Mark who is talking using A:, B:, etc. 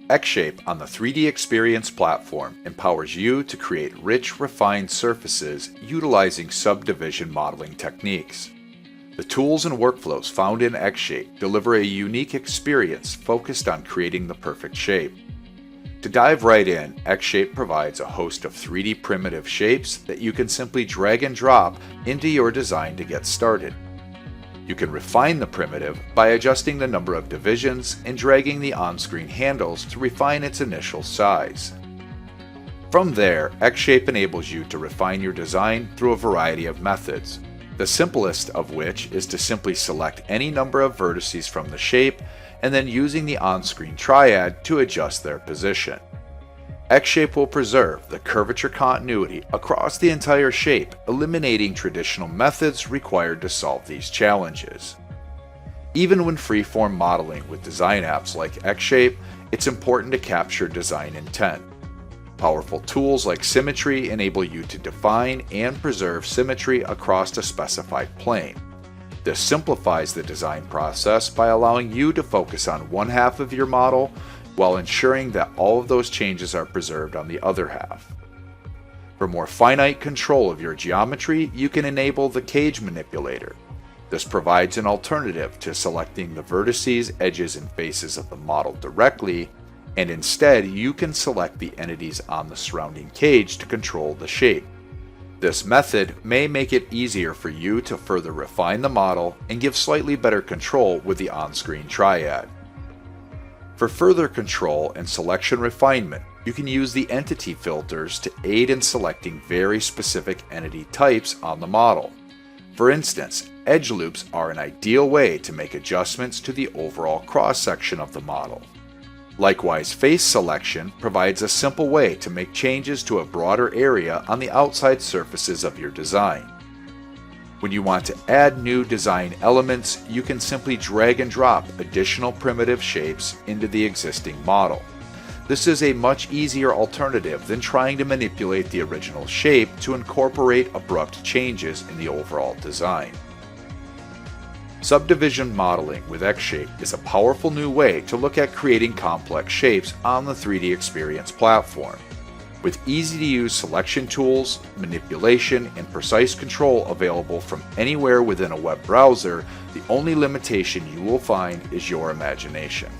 A: xShape on the 3D Experience platform empowers you to create rich, refined surfaces utilizing subdivision modeling techniques. The tools and workflows found in xShape deliver a unique experience focused on creating the perfect shape. To dive right in, xShape provides a host of 3D primitive shapes that you can simply drag and drop into your design to get started. You can refine the primitive by adjusting the number of divisions and dragging the on-screen handles to refine its initial size. From there, xShape enables you to refine your design through a variety of methods, the simplest of which is to simply select any number of vertices from the shape and then using the on-screen triad to adjust their position. xShape will preserve the curvature continuity across the entire shape, eliminating traditional methods required to solve these challenges. Even when freeform modeling with design apps like xShape, it's important to capture design intent. Powerful tools like symmetry enable you to define and preserve symmetry across a specified plane. This simplifies the design process by allowing you to focus on one half of your model while ensuring that all of those changes are preserved on the other half. For more finite control of your geometry, you can enable the cage manipulator. This provides an alternative to selecting the vertices, edges, and faces of the model directly, and instead you can select the entities on the surrounding cage to control the shape. This method may make it easier for you to further refine the model and give slightly better control with the on-screen triad. For further control and selection refinement, you can use the entity filters to aid in selecting very specific entity types on the model. For instance, edge loops are an ideal way to make adjustments to the overall cross-section of the model. Likewise, face selection provides a simple way to make changes to a broader area on the outside surfaces of your design. When you want to add new design elements, you can simply drag and drop additional primitive shapes into the existing model. This is a much easier alternative than trying to manipulate the original shape to incorporate abrupt changes in the overall design. Subdivision modeling with xShape is a powerful new way to look at creating complex shapes on the 3D Experience platform. With easy-to-use selection tools, manipulation, and precise control available from anywhere within a web browser, the only limitation you will find is your imagination.